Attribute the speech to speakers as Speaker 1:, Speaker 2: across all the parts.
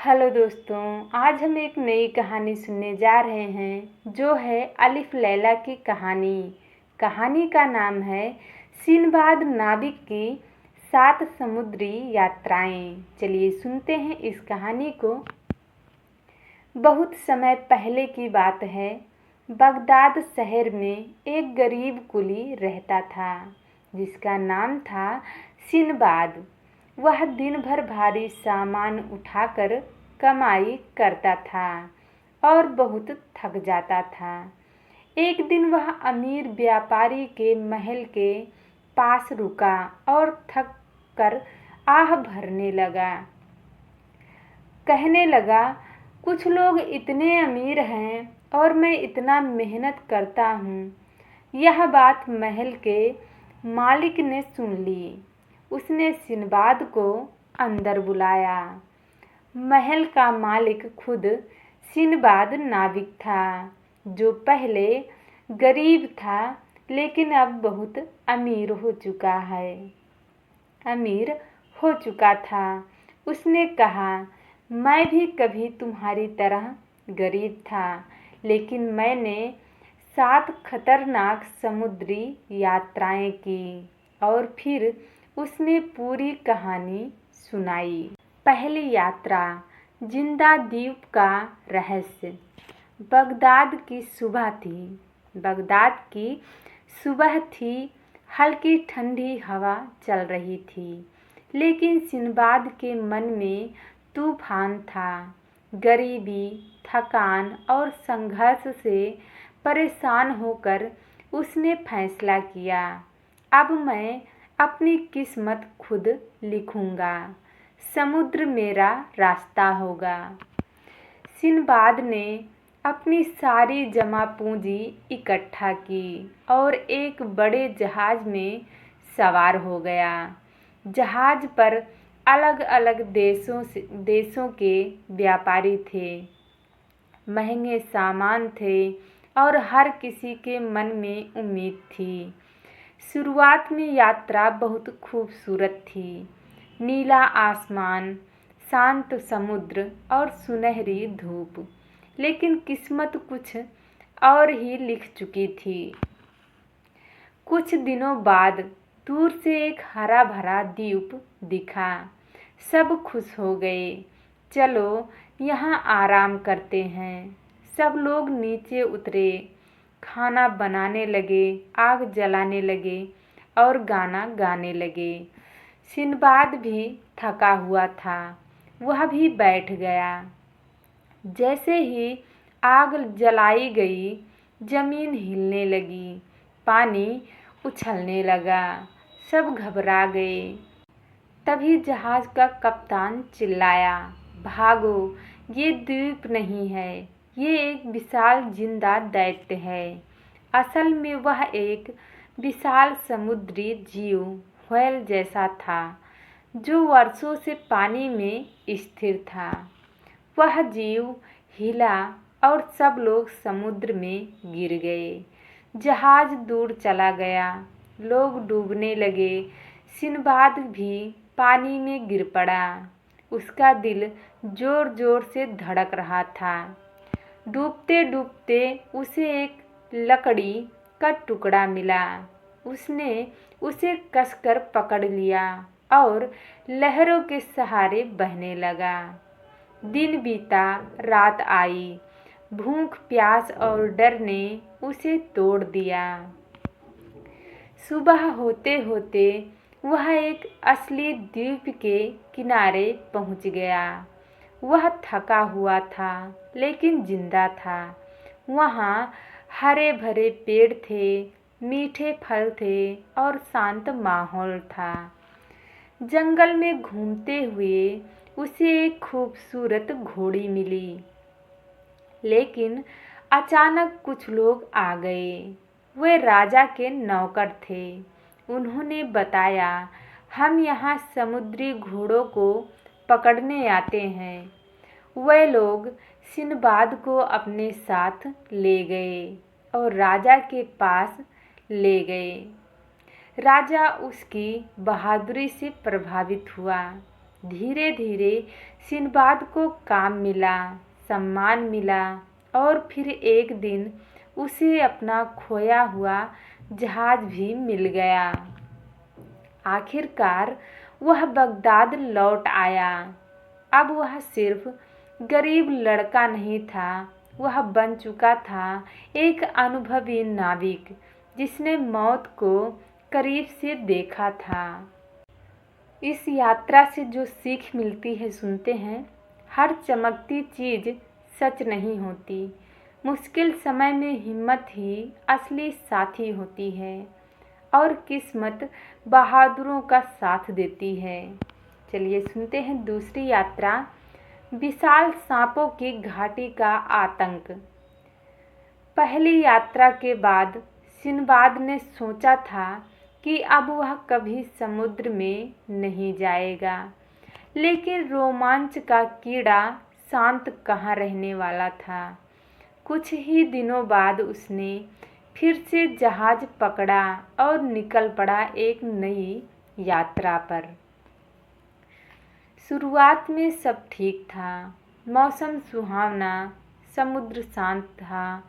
Speaker 1: Hello दोस्तों, आज हम एक नई कहानी सुनने जा रहे हैं जो है अलिफ लैला की कहानी। कहानी का नाम है सिंबाद नाविक की 7 समुद्री यात्राएं। चलिए सुनते हैं इस कहानी को। बहुत समय पहले की बात है। बगदाद शहर में एक गरीब कुली रहता था जिसका नाम था सिंबाद। वह दिन भर भारी सामान उठाकर कमाई करता था और बहुत थक जाता था। एक दिन वह अमीर व्यापारी के महल के पास रुका और थक कर आह भरने लगा। कहने लगा, कुछ लोग इतने अमीर हैं और मैं इतना मेहनत करता हूँ। यह बात महल के मालिक ने सुन ली। उसने सिंबाद को अंदर बुलाया। महल का मालिक खुद सिंबाद नाविक था, जो पहले गरीब था लेकिन अब बहुत अमीर हो चुका था। उसने कहा, मैं भी कभी तुम्हारी तरह गरीब था, लेकिन मैंने 7 खतरनाक समुद्री यात्राएं की। और फिर उसने पूरी कहानी सुनाई। पहली यात्रा, जिंदा द्वीप का रहस्य। बगदाद की सुबह थी। हल्की ठंडी हवा चल रही थी, लेकिन सिंबाद के मन में तूफान था। गरीबी, थकान और संघर्ष से परेशान होकर उसने फैसला किया, अब मैं अपनी किस्मत खुद लिखूंगा। समुद्र मेरा रास्ता होगा। सिंबाद ने अपनी सारी जमा पूंजी इकट्ठा की और एक बड़े जहाज में सवार हो गया। जहाज पर अलग अलग देशों के व्यापारी थे। महंगे सामान थे और हर किसी के मन में उम्मीद थी। शुरुआत में यात्रा बहुत खूबसूरत थी। नीला आसमान, शांत समुद्र और सुनहरी धूप। लेकिन किस्मत कुछ और ही लिख चुकी थी। कुछ दिनों बाद दूर से एक हरा भरा द्वीप दिखा। सब खुश हो गए। चलो यहाँ आराम करते हैं। सब लोग नीचे उतरे, खाना बनाने लगे, आग जलाने लगे और गाना गाने लगे। सिंबाद भी थका हुआ था। वह भी बैठ गया। जैसे ही आग जलाई गई, जमीन हिलने लगी, पानी उछलने लगा। सब घबरा गए। तभी जहाज का कप्तान चिल्लाया, भागो, ये द्वीप नहीं है, ये एक विशाल जिंदा दैत्य है। असल में वह एक विशाल समुद्री जीव व्हेल जैसा था, जो वर्षों से पानी में स्थिर था। वह जीव हिला और सब लोग समुद्र में गिर गए। जहाज दूर चला गया। लोग डूबने लगे। सिंबाद भी पानी में गिर पड़ा। उसका दिल जोर जोर से धड़क रहा था। डूबते डूबते उसे एक लकड़ी का टुकड़ा मिला। उसने उसे कसकर पकड़ लिया और लहरों के सहारे बहने लगा। दिन बीता, रात आई। भूख, प्यास और डर ने उसे तोड़ दिया। सुबह होते होते वह एक असली द्वीप के किनारे पहुंच गया। वह थका हुआ था लेकिन जिंदा था। वहाँ हरे भरे पेड़ थे, मीठे फल थे और शांत माहौल था। जंगल में घूमते हुए उसे एक खूबसूरत घोड़ी मिली। लेकिन अचानक कुछ लोग आ गए। वे राजा के नौकर थे। उन्होंने बताया, हम यहाँ समुद्री घोड़ों को पकड़ने आते हैं। वे लोग सिंबाद को अपने साथ ले गए और राजा के पास ले गए। राजा उसकी बहादुरी से प्रभावित हुआ। धीरे धीरे सिंबाद को काम मिला, सम्मान मिला और फिर एक दिन उसे अपना खोया हुआ जहाज भी मिल गया। आखिरकार वह बगदाद लौट आया। अब वह सिर्फ गरीब लड़का नहीं था, वह बन चुका था एक अनुभवी नाविक जिसने मौत को करीब से देखा था। इस यात्रा से जो सीख मिलती है सुनते हैं। हर चमकती चीज़ सच नहीं होती। मुश्किल समय में हिम्मत ही असली साथी होती है और किस्मत बहादुरों का साथ देती है। चलिए सुनते हैं दूसरी यात्रा, विशाल सांपों की घाटी का आतंक। पहली यात्रा के बाद सिंबाद ने सोचा था कि अब वह कभी समुद्र में नहीं जाएगा, लेकिन रोमांच का कीड़ा शांत कहाँ रहने वाला था। कुछ ही दिनों बाद उसने फिर से जहाज पकड़ा और निकल पड़ा एक नई यात्रा पर। शुरुआत में सब ठीक था, मौसम सुहावना, समुद्र शांत था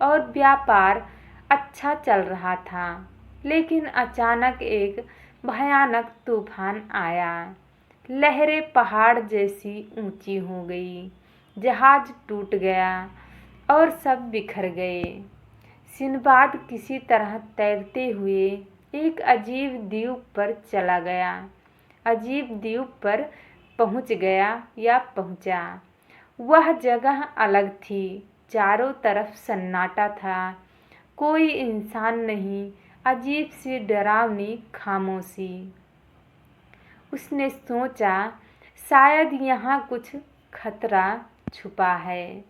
Speaker 1: और व्यापार अच्छा चल रहा था। लेकिन अचानक एक भयानक तूफान आया। लहरें पहाड़ जैसी ऊंची हो गई, जहाज टूट गया और सब बिखर गए। सिंबाद किसी तरह तैरते हुए एक अजीब द्वीप पर चला गया। अजीब द्वीप पर पहुंच गया या पहुंचा। वह जगह अलग थी, चारों तरफ सन्नाटा था, कोई इंसान नहीं, अजीब सी डरावनी खामोशी। उसने सोचा शायद यहाँ कुछ खतरा छुपा है।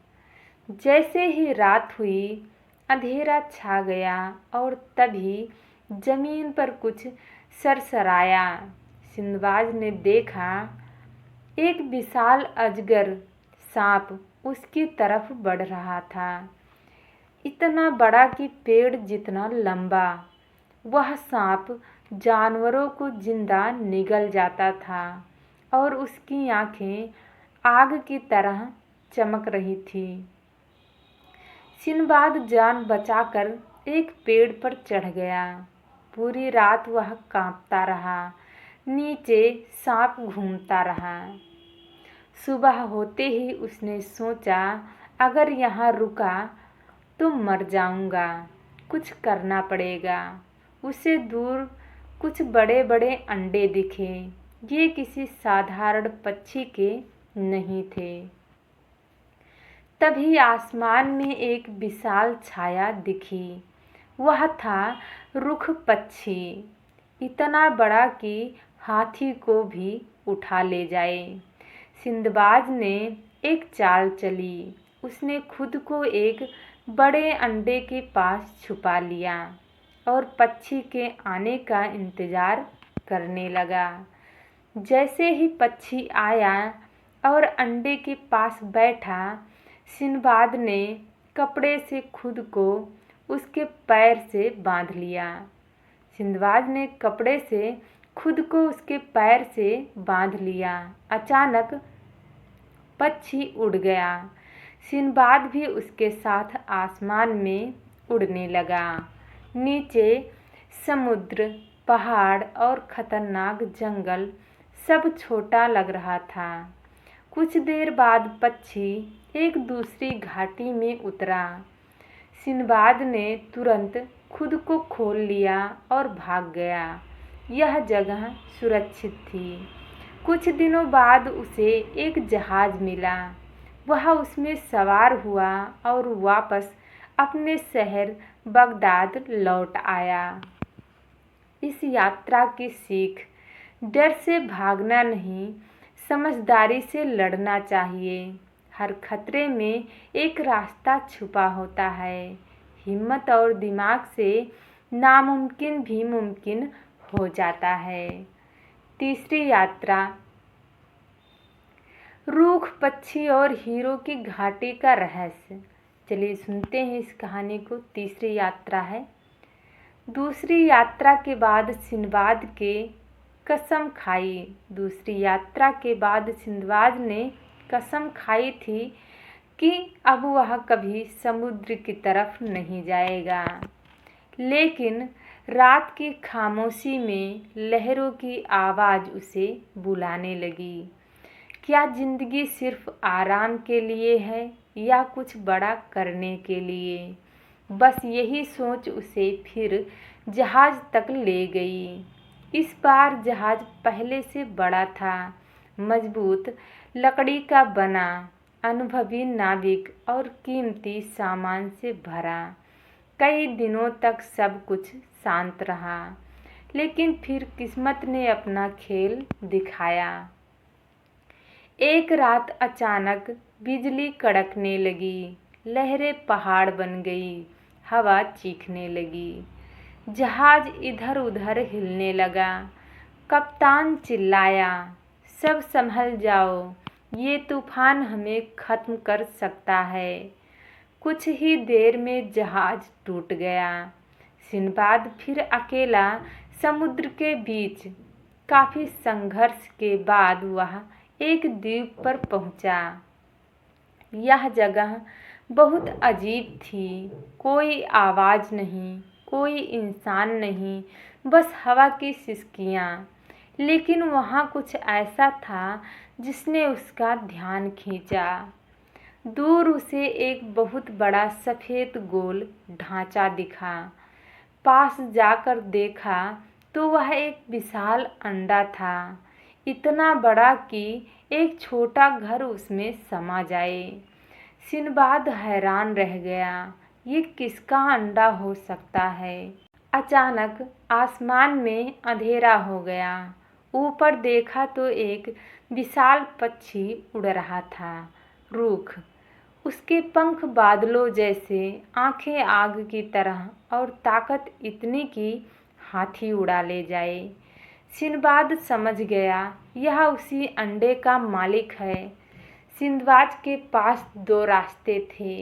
Speaker 1: जैसे ही रात हुई अंधेरा छा गया और तभी जमीन पर कुछ सरसराया। सिंबाद ने देखा एक विशाल अजगर सांप उसकी तरफ बढ़ रहा था। इतना बड़ा कि पेड़ जितना लंबा। वह सांप जानवरों को जिंदा निगल जाता था और उसकी आंखें आग की तरह चमक रही थी। सिंबाद जान बचाकर एक पेड़ पर चढ़ गया। पूरी रात वह कांपता रहा, नीचे सांप घूमता रहा। सुबह होते ही उसने सोचा अगर यहाँ रुका तो मर जाऊंगा, कुछ करना पड़ेगा। उसे दूर कुछ बड़े बड़े अंडे दिखे। ये किसी साधारण पक्षी के नहीं थे। तभी आसमान में एक विशाल छाया दिखी। वह था रुख पक्षी, इतना बड़ा कि हाथी को भी उठा ले जाए। सिंबाद ने एक चाल चली। उसने खुद को एक बड़े अंडे के पास छुपा लिया और पक्षी के आने का इंतज़ार करने लगा। जैसे ही पक्षी आया और अंडे के पास बैठा, सिंबाद ने कपड़े से खुद को उसके पैर से बांध लिया। सिंबाद ने कपड़े से खुद को उसके पैर से बांध लिया। अचानक पक्षी उड़ गया। सिंबाद भी उसके साथ आसमान में उड़ने लगा। नीचे समुद्र, पहाड़ और खतरनाक जंगल सब छोटा लग रहा था। कुछ देर बाद पक्षी एक दूसरी घाटी में उतरा। सिंबाद ने तुरंत खुद को खोल लिया और भाग गया। यह जगह सुरक्षित थी। कुछ दिनों बाद उसे एक जहाज मिला। वह उसमें सवार हुआ और वापस अपने शहर बगदाद लौट आया। इस यात्रा की सीख, डर से भागना नहीं, समझदारी से लड़ना चाहिए। हर खतरे में एक रास्ता छुपा होता है। हिम्मत और दिमाग से नामुमकिन भी मुमकिन हो जाता है। तीसरी यात्रा, रूख पक्षी और हीरो की घाटी का रहस्य। चलिए सुनते हैं इस कहानी को। तीसरी यात्रा है। दूसरी यात्रा के बाद सिंबाद के कसम खाई। दूसरी यात्रा के बाद सिंदबाद ने कसम खाई थी कि अब वह कभी समुद्र की तरफ नहीं जाएगा। लेकिन रात की खामोशी में लहरों की आवाज़ उसे बुलाने लगी। क्या जिंदगी सिर्फ आराम के लिए है या कुछ बड़ा करने के लिए? बस यही सोच उसे फिर जहाज तक ले गई। इस बार जहाज पहले से बड़ा था, मजबूत लकड़ी का बना, अनुभवी नाविक और कीमती सामान से भरा। कई दिनों तक सब कुछ शांत रहा, लेकिन फिर किस्मत ने अपना खेल दिखाया। एक रात अचानक बिजली कड़कने लगी, लहरें पहाड़ बन गई, हवा चीखने लगी, जहाज इधर उधर हिलने लगा। कप्तान चिल्लाया, सब संभल जाओ, ये तूफान हमें खत्म कर सकता है। कुछ ही देर में जहाज टूट गया। सिंदबाद फिर अकेला समुद्र के बीच। काफी संघर्ष के बाद वह एक द्वीप पर पहुंचा। यह जगह बहुत अजीब थी। कोई आवाज नहीं, कोई इंसान नहीं, बस हवा की सिसकियां। लेकिन वहाँ कुछ ऐसा था जिसने उसका ध्यान खींचा। दूर उसे एक बहुत बड़ा सफ़ेद गोल ढांचा दिखा। पास जाकर देखा तो वह एक विशाल अंडा था, इतना बड़ा कि एक छोटा घर उसमें समा जाए। सिंदबाद हैरान रह गया, ये किसका अंडा हो सकता है? अचानक आसमान में अंधेरा हो गया। ऊपर देखा तो एक विशाल पक्षी उड़ रहा था, रूख। उसके पंख बादलों जैसे, आंखें आग की तरह और ताकत इतनी कि हाथी उड़ा ले जाए। सिंदबाद समझ गया यह उसी अंडे का मालिक है। सिंदबाद के पास दो रास्ते थे,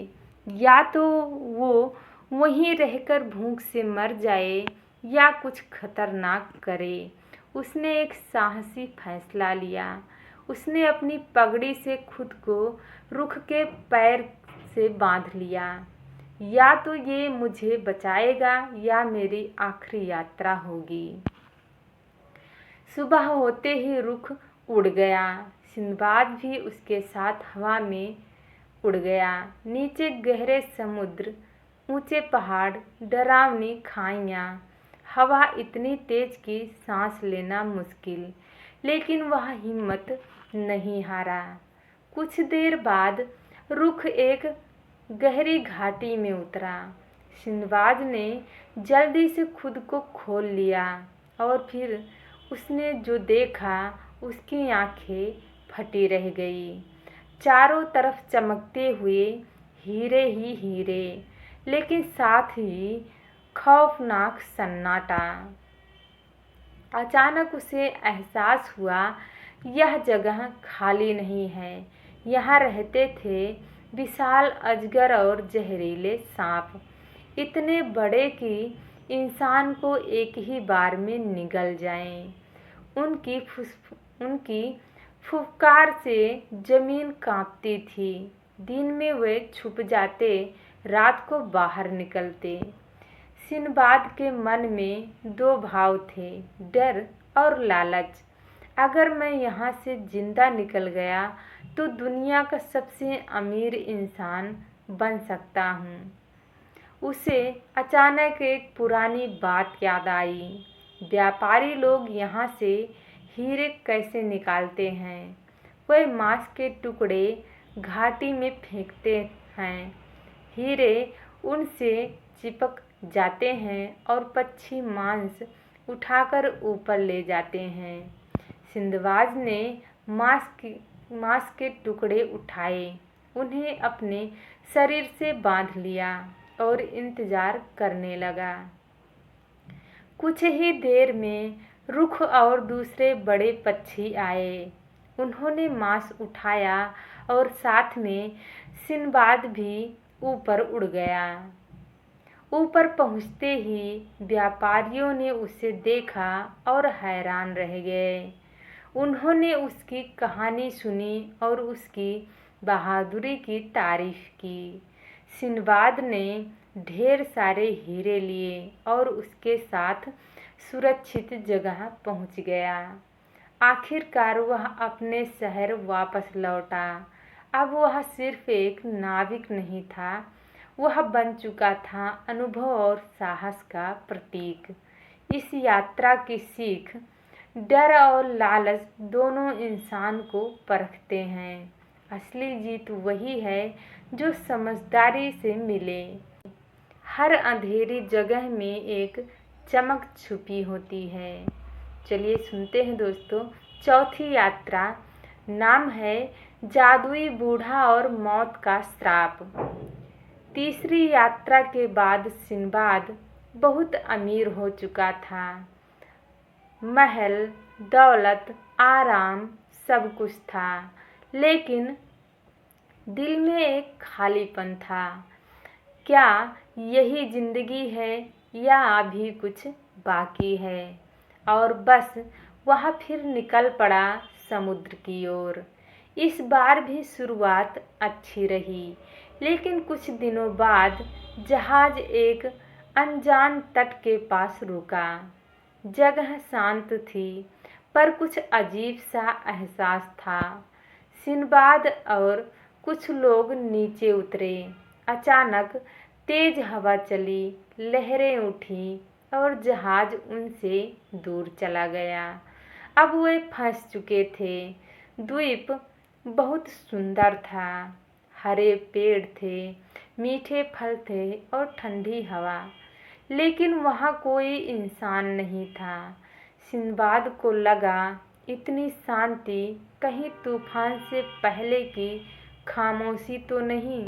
Speaker 1: या तो वो वहीं रहकर भूख से मर जाए या कुछ खतरनाक करे। उसने एक साहसी फैसला लिया। उसने अपनी पगड़ी से खुद को रुख के पैर से बांध लिया। या तो ये मुझे बचाएगा या मेरी आखिरी यात्रा होगी। सुबह होते ही रुख उड़ गया। सिंदबाद भी उसके साथ हवा में उड़ गया। नीचे गहरे समुद्र, ऊंचे पहाड़, डरावनी खाइयाँ, हवा इतनी तेज कि सांस लेना मुश्किल, लेकिन वह हिम्मत नहीं हारा। कुछ देर बाद रुख एक गहरी घाटी में उतरा। सिंदबाद ने जल्दी से खुद को खोल लिया और फिर उसने जो देखा उसकी आंखें फटी रह गई। चारों तरफ चमकते हुए हीरे ही हीरे, लेकिन साथ ही खौफनाक सन्नाटा। अचानक उसे एहसास हुआ यह जगह खाली नहीं है। यहाँ रहते थे विशाल अजगर और जहरीले सांप, इतने बड़े कि इंसान को एक ही बार में निगल जाएं। उनकी फुफकार से जमीन कांपती थी। दिन में वे छुप जाते, रात को बाहर निकलते। सिंदबाद के मन में दो भाव थे, डर और लालच। अगर मैं यहाँ से जिंदा निकल गया तो दुनिया का सबसे अमीर इंसान बन सकता हूँ। उसे अचानक एक पुरानी बात याद आई। व्यापारी लोग यहाँ से हीरे कैसे निकालते हैं? वे मांस के टुकड़े घाटी में फेंकते हैं, हीरे उनसे चिपक जाते हैं और पक्षी मांस उठाकर ऊपर ले जाते हैं। सिंदबाद ने मांस के टुकड़े उठाए, उन्हें अपने शरीर से बांध लिया और इंतजार करने लगा। कुछ ही देर में रुख और दूसरे बड़े पक्षी आए। उन्होंने मांस उठाया और साथ में सिंदबाद भी ऊपर उड़ गया। ऊपर पहुँचते ही व्यापारियों ने उसे देखा और हैरान रह गए। उन्होंने उसकी कहानी सुनी और उसकी बहादुरी की तारीफ की। सिंबाद ने ढेर सारे हीरे लिए और उसके साथ सुरक्षित जगह पहुंच गया। आखिरकार वह अपने शहर वापस लौटा। अब वह सिर्फ एक नाविक नहीं था, वह बन चुका था अनुभव और साहस का प्रतीक। इस यात्रा की सीख, डर और लालच दोनों इंसान को परखते हैं। असली जीत वही है जो समझदारी से मिले। हर अंधेरी जगह में एक चमक छुपी होती है। चलिए सुनते हैं दोस्तों चौथी यात्रा। नाम है जादुई बूढ़ा और मौत का श्राप। तीसरी यात्रा के बाद सिंबाद बहुत अमीर हो चुका था। महल, दौलत, आराम सब कुछ था, लेकिन दिल में एक खालीपन था। क्या यही जिंदगी है या अभी कुछ बाकी है? और बस वह फिर निकल पड़ा समुद्र की ओर। इस बार भी शुरुआत अच्छी रही, लेकिन कुछ दिनों बाद जहाज एक अनजान तट के पास रुका। जगह शांत थी, पर कुछ अजीब सा एहसास था। सिंबाद और कुछ लोग नीचे उतरे। अचानक तेज हवा चली, लहरें उठी और जहाज उनसे दूर चला गया। अब वे फंस चुके थे। द्वीप बहुत सुंदर था। हरे पेड़ थे, मीठे फल थे और ठंडी हवा, लेकिन वहाँ कोई इंसान नहीं था। सिंबाद को लगा इतनी शांति कहीं तूफान से पहले की खामोशी तो नहीं।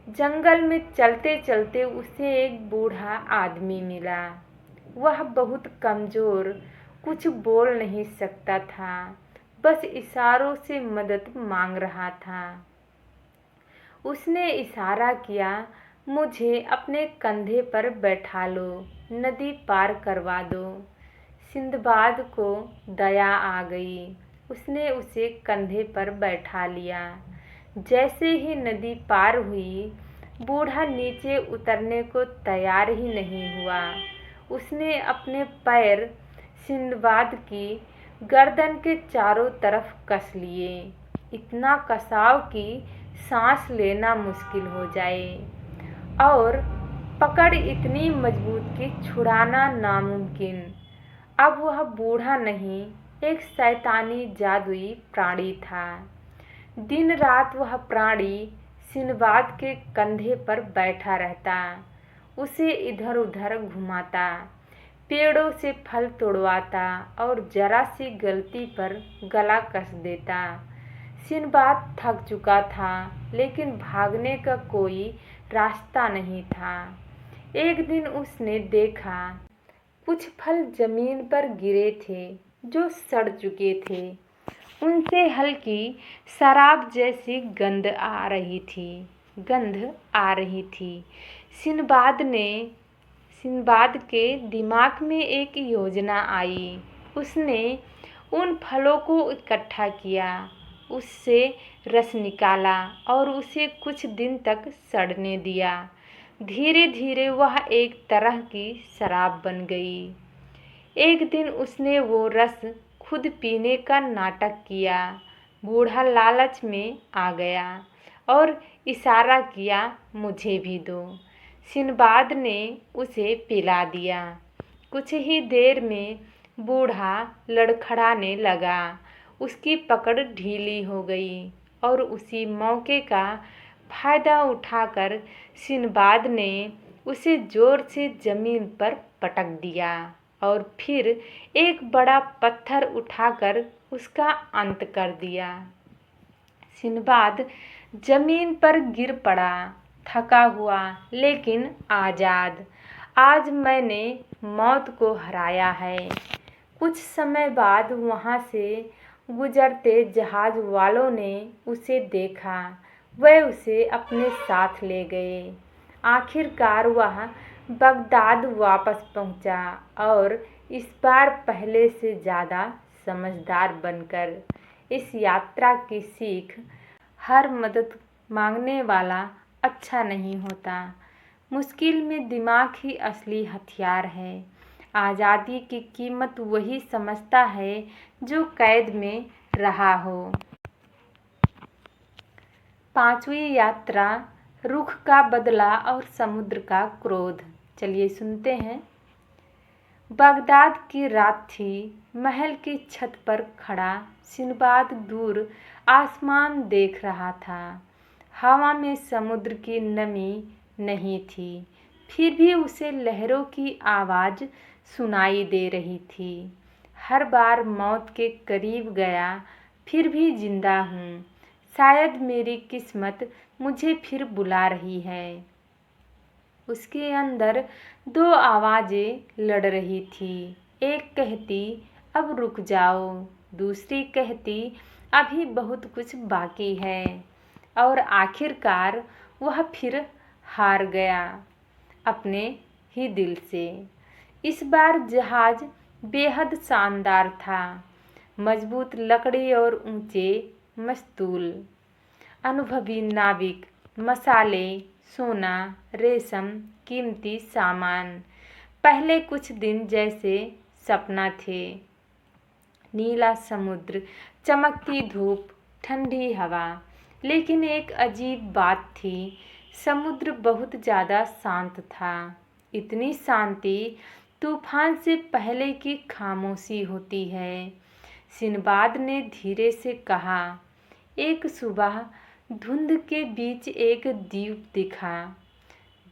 Speaker 1: जंगल में चलते चलते उसे एक बूढ़ा आदमी मिला। वह बहुत कमजोर, कुछ बोल नहीं सकता था, बस इशारों से मदद मांग रहा था। उसने इशारा किया, मुझे अपने कंधे पर बैठा लो, नदी पार करवा दो। सिंबाद को दया आ गई। उसने उसे कंधे पर बैठा लिया। जैसे ही नदी पार हुई, बूढ़ा नीचे उतरने को तैयार ही नहीं हुआ। उसने अपने पैर सिंबाद की गर्दन के चारों तरफ कस लिए, इतना कसाव कि सांस लेना मुश्किल हो जाए, और पकड़ इतनी मजबूत कि छुड़ाना नामुमकिन। अब वह बूढ़ा नहीं, एक शैतानी जादुई प्राणी था। दिन रात वह प्राणी सिंबाद के कंधे पर बैठा रहता, उसे इधर उधर घुमाता, पेड़ों से फल तोड़वाता और जरा सी गलती पर गला कस देता। सिंबाद थक चुका था, लेकिन भागने का कोई रास्ता नहीं था। एक दिन उसने देखा कुछ फल जमीन पर गिरे थे जो सड़ चुके थे। उनसे हल्की शराब जैसी गंध आ रही थी। सिंबाद के दिमाग में एक योजना आई। उसने उन फलों को इकट्ठा किया, उससे रस निकाला और उसे कुछ दिन तक सड़ने दिया। धीरे धीरे वह एक तरह की शराब बन गई। एक दिन उसने वो रस खुद पीने का नाटक किया। बूढ़ा लालच में आ गया और इशारा किया, मुझे भी दो। सिंबाद ने उसे पिला दिया। कुछ ही देर में बूढ़ा लड़खड़ाने लगा। उसकी पकड़ ढीली हो गई और उसी मौके का फायदा उठाकर सिंबाद ने उसे जोर से जमीन पर पटक दिया और फिर एक बड़ा पत्थर उठाकर उसका अंत कर दिया। सिंबाद जमीन पर गिर पड़ा, थका हुआ लेकिन आज़ाद। आज मैंने मौत को हराया है। कुछ समय बाद वहाँ से गुजरते जहाज वालों ने उसे देखा। वे उसे अपने साथ ले गए। आखिरकार वह बगदाद वापस पहुंचा और इस बार पहले से ज़्यादा समझदार बनकर। इस यात्रा की सीख, हर मदद मांगने वाला अच्छा नहीं होता। मुश्किल में दिमाग ही असली हथियार है। आज़ादी की कीमत वही समझता है जो कैद में रहा हो। 5वीं यात्रा, रुख का बदला और समुद्र का क्रोध। चलिए सुनते हैं। बगदाद की रात थी। महल की छत पर खड़ा सिंबाद दूर आसमान देख रहा था। हवा में समुद्र की नमी नहीं थी, फिर भी उसे लहरों की आवाज़ सुनाई दे रही थी। हर बार मौत के करीब गया, फिर भी जिंदा हूँ। शायद मेरी किस्मत मुझे फिर बुला रही है। उसके अंदर 2 आवाज़ें लड़ रही थी। एक कहती, अब रुक जाओ। दूसरी कहती, अभी बहुत कुछ बाकी है। और आखिरकार वह फिर हार गया, अपने ही दिल से। इस बार जहाज बेहद शानदार था। मजबूत लकड़ी और ऊंचे मस्तूल। अनुभवी नाविक, मसाले, सोना, रेशम, कीमती सामान। पहले कुछ दिन जैसे सपना थे। नीला समुद्र, चमकती धूप, ठंडी हवा। लेकिन एक अजीब बात थी, समुद्र बहुत ज़्यादा शांत था। इतनी शांति तूफान से पहले की खामोशी होती है। सिंबाद ने धीरे से कहा, एक सुबह धुंध के बीच एक द्वीप दिखा।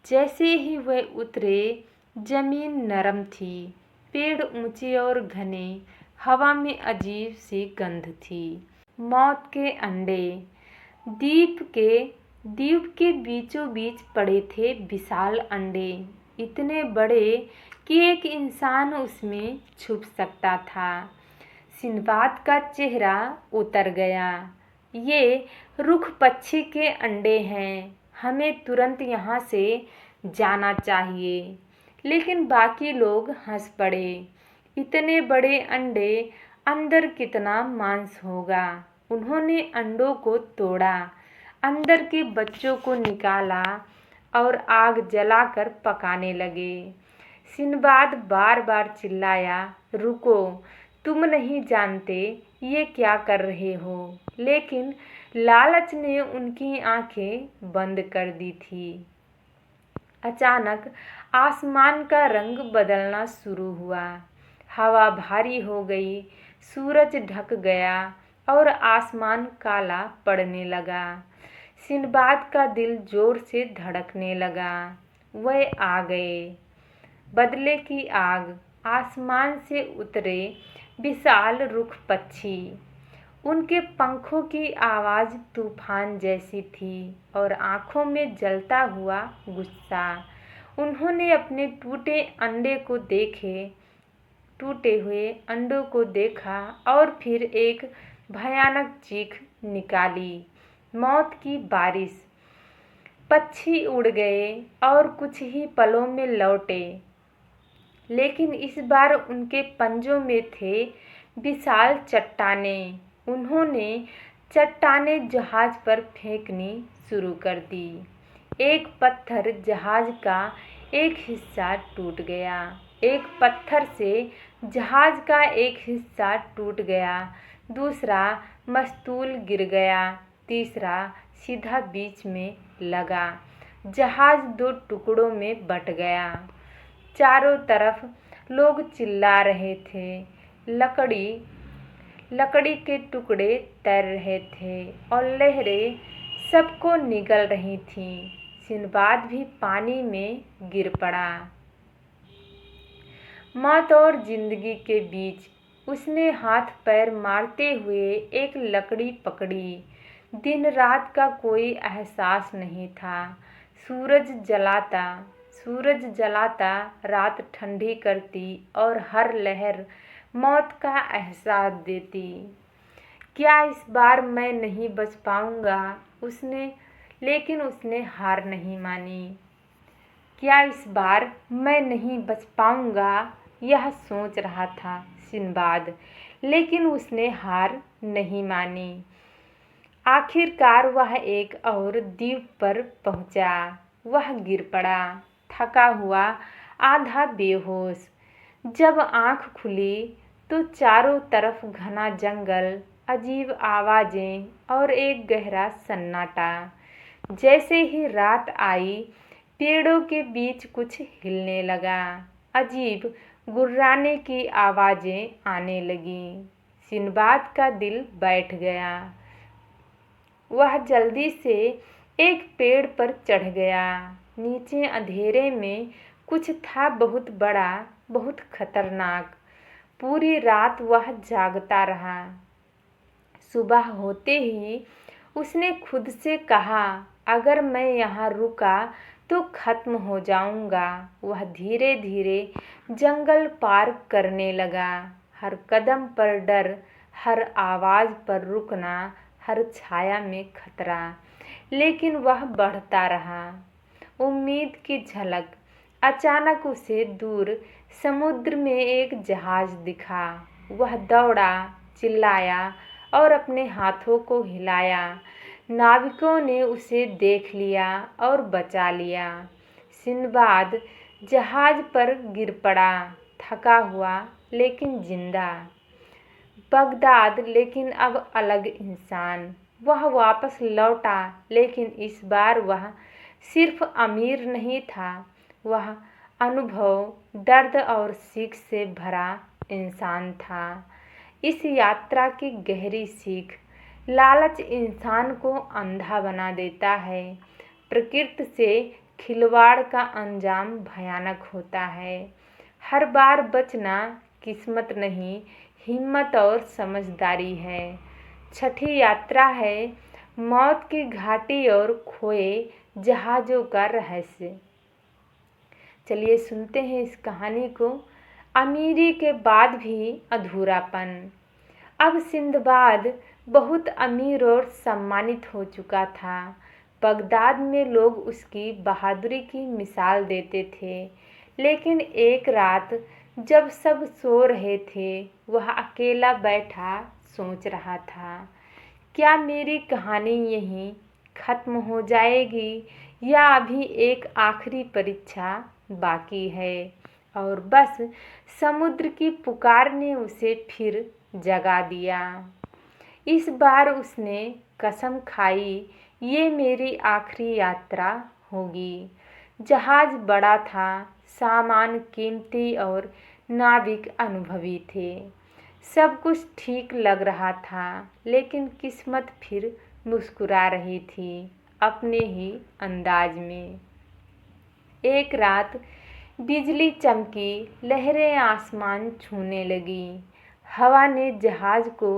Speaker 1: जैसे ही वह उतरे, जमीन नरम थी, पेड़ ऊंचे और घने, हवा में अजीब सी गंध थी। मौत के अंडे। द्वीप के बीचों बीच पड़े थे विशाल अंडे, इतने बड़े कि एक इंसान उसमें छुप सकता था। सिंबाद का चेहरा उतर गया। ये रुख पक्षी के अंडे हैं, हमें तुरंत यहाँ से जाना चाहिए। लेकिन बाकी लोग हंस पड़े। इतने बड़े अंडे, अंदर कितना मांस होगा। उन्होंने अंडों को तोड़ा, अंदर के बच्चों को निकाला और आग जलाकर पकाने लगे। सिंबाद बार बार चिल्लाया, रुको, तुम नहीं जानते ये क्या कर रहे हो। लेकिन लालच ने उनकी आंखें बंद कर दी थी। अचानक आसमान का रंग बदलना शुरू हुआ। हवा भारी हो गई, सूरज ढक गया और आसमान काला पड़ने लगा। सिंबाद का दिल जोर से धड़कने लगा। वह आ गए। बदले की आग। आसमान से उतरे विशाल रुख पक्षी। उनके पंखों की आवाज़ तूफान जैसी थी और आँखों में जलता हुआ गुस्सा। उन्होंने अपने टूटे हुए अंडों को देखा और फिर एक भयानक चीख निकाली, मौत की बारिश। पक्षी उड़ गए और कुछ ही पलों में लौटे, लेकिन इस बार उनके पंजों में थे विशाल चट्टानें। उन्होंने चट्टानें जहाज पर फेंकनी शुरू कर दी। एक पत्थर जहाज का एक हिस्सा टूट गया। एक पत्थर से जहाज का एक हिस्सा टूट गया। दूसरा मस्तूल गिर गया। तीसरा सीधा बीच में लगा। जहाज 2 टुकड़ों में बंट गया। चारों तरफ लोग चिल्ला रहे थे। लकड़ी के टुकड़े तैर रहे थे और लहरें सबको निगल रही थीं। सिंबाद भी पानी में गिर पड़ा। मौत और जिंदगी के बीच उसने हाथ पैर मारते हुए एक लकड़ी पकड़ी। दिन रात का कोई एहसास नहीं था। सूरज जलाता, रात ठंडी करती और हर लहर मौत का एहसास देती। क्या इस बार मैं नहीं बच पाऊंगा? लेकिन उसने हार नहीं मानी। क्या इस बार मैं नहीं बच पाऊंगा, यह सोच रहा था सिंबाद, लेकिन उसने हार नहीं मानी। आखिरकार वह एक और द्वीप पर पहुंचा। वह गिर पड़ा, थका हुआ, आधा बेहोश। जब आंख खुली तो चारों तरफ घना जंगल, अजीब आवाजें और एक गहरा सन्नाटा। जैसे ही रात आई, पेड़ों के बीच कुछ हिलने लगा। अजीब गुर्राने की आवाजें आने लगीं। सिंबाद का दिल बैठ गया। वह जल्दी से एक पेड़ पर चढ़ गया। नीचे अंधेरे में कुछ था बहुत बड़ा, बहुत खतरनाक। पूरी रात वह जागता रहा। सुबह होते ही उसने खुद से कहा, अगर मैं यहाँ रुका तो खत्म हो जाऊंगा। वह धीरे धीरे जंगल पार करने लगा। हर कदम पर डर, हर आवाज पर रुकना, हर छाया में खतरा। लेकिन वह बढ़ता रहा। उम्मीद की झलक। अचानक उसे दूर समुद्र में एक जहाज दिखा। वह दौड़ा, चिल्लाया और अपने हाथों को हिलाया। नाविकों ने उसे देख लिया और बचा लिया। सिंबाद जहाज पर गिर पड़ा, थका हुआ लेकिन जिंदा। बगदाद, लेकिन अब अलग इंसान। वह वापस लौटा, लेकिन इस बार वह सिर्फ अमीर नहीं था, वह अनुभव, दर्द और सीख से भरा इंसान था। इस यात्रा की गहरी सीख। लालच इंसान को अंधा बना देता है। प्रकृति से खिलवाड़ का अंजाम भयानक होता है। हर बार बचना किस्मत नहीं, हिम्मत और समझदारी है। छठी यात्रा है मौत की घाटी और खोए जहाज़ों का रहस्य। चलिए सुनते हैं इस कहानी को। अमीरी के बाद भी अधूरापन। अब सिंदबाद बहुत अमीर और सम्मानित हो चुका था। बगदाद में लोग उसकी बहादुरी की मिसाल देते थे। लेकिन एक रात जब सब सो रहे थे, वह अकेला बैठा सोच रहा था, क्या मेरी कहानी यहीं खत्म हो जाएगी या अभी एक आखिरी परीक्षा बाकी है। और बस समुद्र की पुकार ने उसे फिर जगा दिया। इस बार उसने कसम खाई, ये मेरी आखिरी यात्रा होगी। जहाज बड़ा था, सामान कीमती और नाविक अनुभवी थे। सब कुछ ठीक लग रहा था, लेकिन किस्मत फिर मुस्कुरा रही थी अपने ही अंदाज में। एक रात बिजली चमकी, लहरें आसमान छूने लगी। हवा ने जहाज को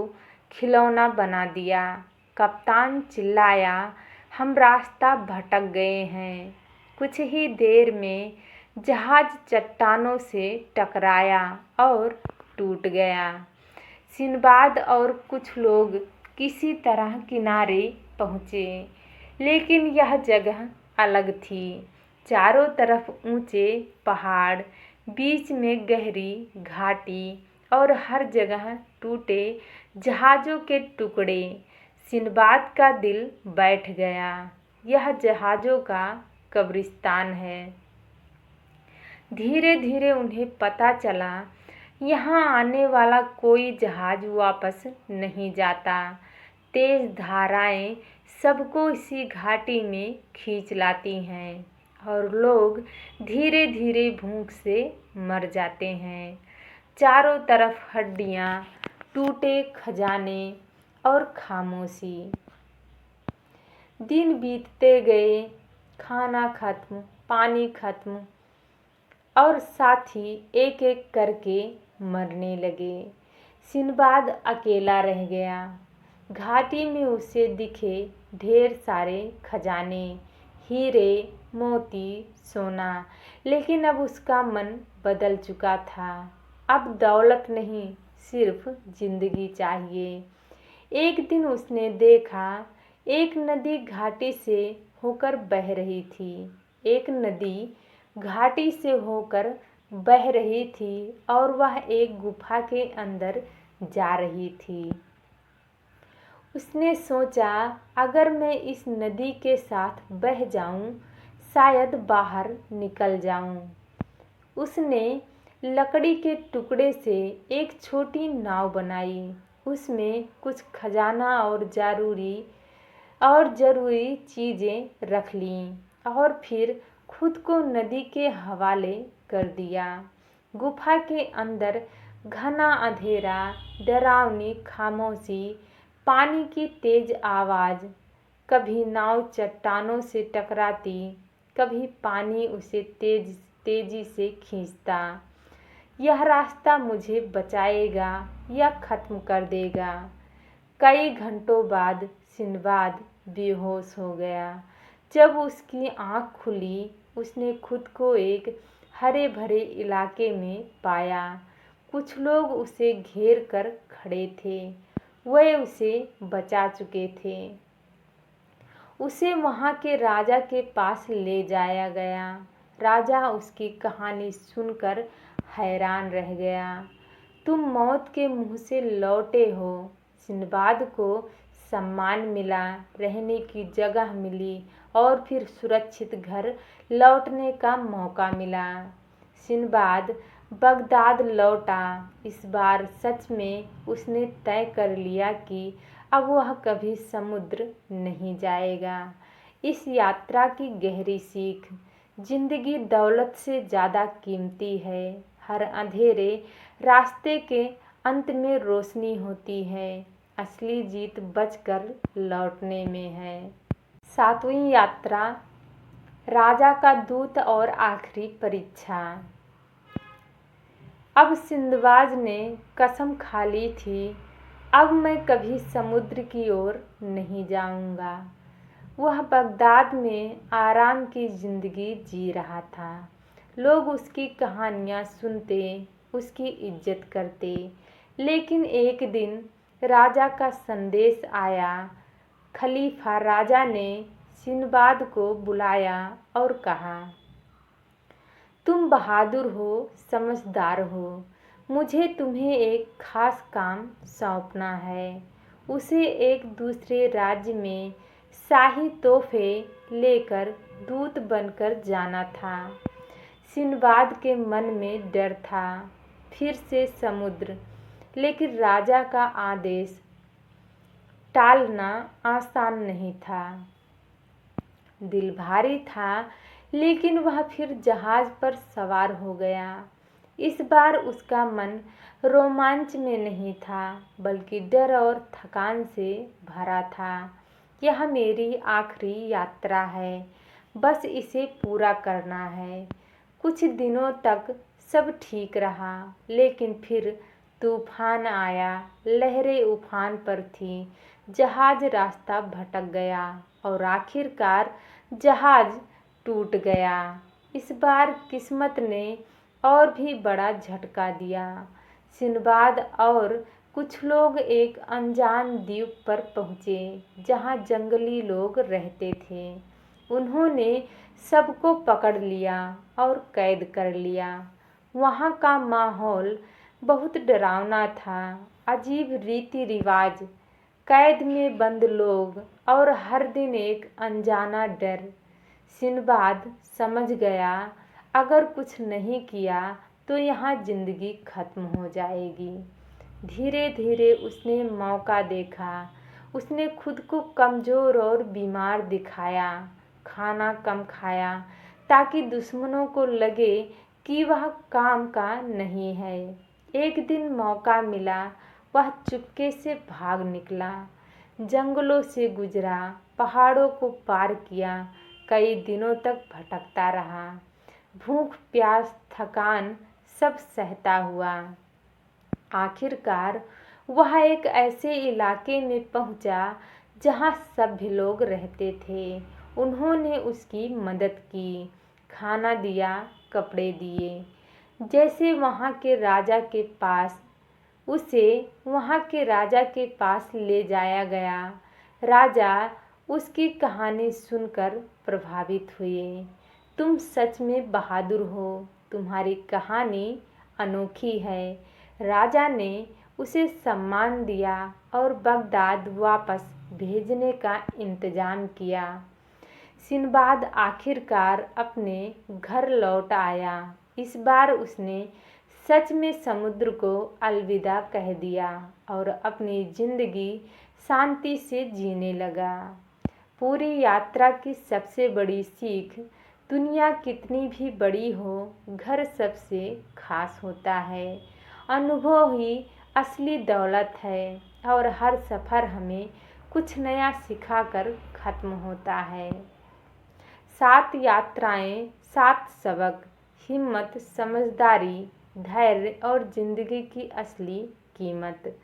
Speaker 1: खिलौना बना दिया। कप्तान चिल्लाया, हम रास्ता भटक गए हैं। कुछ ही देर में जहाज चट्टानों से टकराया और टूट गया। सिंबाद और कुछ लोग किसी तरह किनारे पहुँचे, लेकिन यह जगह अलग थी। चारों तरफ ऊंचे पहाड़, बीच में गहरी घाटी और हर जगह टूटे जहाज़ों के टुकड़े। सिंबाद का दिल बैठ गया। यह जहाज़ों का कब्रिस्तान है। धीरे धीरे उन्हें पता चला, यहाँ आने वाला कोई जहाज वापस नहीं जाता। तेज धाराएं सबको इसी घाटी में खींच लाती हैं और लोग धीरे धीरे भूख से मर जाते हैं। चारों तरफ हड्डियाँ, टूटे खजाने और खामोशी। दिन बीतते गए, खाना खत्म, पानी खत्म और साथी एक एक करके मरने लगे। सिंबाद अकेला रह गया। घाटी में उसे दिखे ढेर सारे खजाने, हीरे, मोती, सोना, लेकिन अब उसका मन बदल चुका था। अब दौलत नहीं, सिर्फ जिंदगी चाहिए। एक दिन उसने देखा, एक नदी घाटी से होकर बह रही थी। एक नदी घाटी से होकर बह रही थी और वह एक गुफा के अंदर जा रही थी। उसने सोचा, अगर मैं इस नदी के साथ बह जाऊं, शायद बाहर निकल जाऊं। उसने लकड़ी के टुकड़े से एक छोटी नाव बनाई। उसमें कुछ खजाना और ज़रूरी चीज़ें रख लीं और फिर खुद को नदी के हवाले कर दिया। गुफा के अंदर घना अंधेरा, डरावनी खामोशी, पानी की तेज आवाज़। कभी नाव चट्टानों से टकराती, कभी पानी उसे तेजी से खींचता। यह रास्ता मुझे बचाएगा या ख़त्म कर देगा। कई घंटों बाद सिंदबाद बेहोश हो गया। जब उसकी आँख खुली, उसने खुद को एक हरे भरे इलाके में पाया। कुछ लोग उसे घेर कर खड़े थे। वे उसे बचा चुके थे। उसे वहाँ के राजा के पास ले जाया गया। राजा उसकी कहानी सुनकर हैरान रह गया। तुम मौत के मुंह से लौटे हो। सिंदबाद को सम्मान मिला, रहने की जगह मिली और फिर सुरक्षित घर लौटने का मौका मिला। सिंदबाद बगदाद लौटा। इस बार सच में उसने तय कर लिया कि अब वह कभी समुद्र नहीं जाएगा। इस यात्रा की गहरी सीख, जिंदगी दौलत से ज़्यादा कीमती है। हर अंधेरे रास्ते के अंत में रोशनी होती है। असली जीत बचकर लौटने में है। 7वीं यात्रा, राजा का दूत और आखिरी परीक्षा। अब सिंदबाद ने कसम खा ली थी, अब मैं कभी समुद्र की ओर नहीं जाऊंगा। वह बगदाद में आराम की जिंदगी जी रहा था। लोग उसकी कहानियाँ सुनते, उसकी इज्जत करते। लेकिन एक दिन राजा का संदेश आया। खलीफा राजा ने सिंदबाद को बुलाया और कहा, तुम बहादुर हो, समझदार हो। मुझे तुम्हें एक खास काम सौंपना है। उसे एक दूसरे राज्य में शाही तोहफे लेकर दूत बनकर जाना था। सिंदबाद के मन में डर था, फिर से समुद्र, लेकिन राजा का आदेश टालना आसान नहीं था। दिल भारी था, लेकिन वह फिर जहाज पर सवार हो गया। इस बार उसका मन रोमांच में नहीं था, बल्कि डर और थकान से भरा था। यह मेरी आखिरी यात्रा है, बस इसे पूरा करना है। कुछ दिनों तक सब ठीक रहा, लेकिन फिर तूफान आया। लहरें उफान पर थीं, जहाज रास्ता भटक गया और आखिरकार जहाज टूट गया। इस बार किस्मत ने और भी बड़ा झटका दिया। सिंदबाद और कुछ लोग एक अनजान द्वीप पर पहुँचे, जहाँ जंगली लोग रहते थे। उन्होंने सबको पकड़ लिया और कैद कर लिया। वहाँ का माहौल बहुत डरावना था। अजीब रीति रिवाज, कैद में बंद लोग और हर दिन एक अनजाना डर। सिंदबाद समझ गया, अगर कुछ नहीं किया तो यहाँ जिंदगी खत्म हो जाएगी। धीरे धीरे उसने मौका देखा। उसने खुद को कमज़ोर और बीमार दिखाया, खाना कम खाया ताकि दुश्मनों को लगे कि वह काम का नहीं है। एक दिन मौका मिला, वह चुपके से भाग निकला, जंगलों से गुजरा, पहाड़ों को पार किया। कई दिनों तक भटकता रहा, भूख प्यास थकान सब सहता हुआ। आखिरकार वह एक ऐसे इलाके में पहुंचा जहां सभ्य लोग रहते थे। उन्होंने उसकी मदद की, खाना दिया, कपड़े दिए। जैसे उसे वहाँ के राजा के पास ले जाया गया। राजा उसकी कहानी सुनकर प्रभावित हुए। तुम सच में बहादुर हो, तुम्हारी कहानी अनोखी है। राजा ने उसे सम्मान दिया और बगदाद वापस भेजने का इंतजाम किया। सिंबाद आखिरकार अपने घर लौट आया। इस बार उसने सच में समुद्र को अलविदा कह दिया और अपनी जिंदगी शांति से जीने लगा। पूरी यात्रा की सबसे बड़ी सीख, दुनिया कितनी भी बड़ी हो, घर सबसे खास होता है। अनुभव ही असली दौलत है और हर सफ़र हमें कुछ नया सिखाकर ख़त्म होता है। 7 यात्राएं, 7 सबक, हिम्मत, समझदारी, धैर्य और ज़िंदगी की असली कीमत।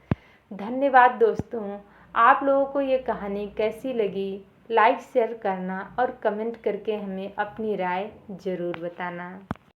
Speaker 1: धन्यवाद दोस्तों। आप लोगों को ये कहानी कैसी लगी? लाइक शेयर करना और कमेंट करके हमें अपनी राय ज़रूर बताना।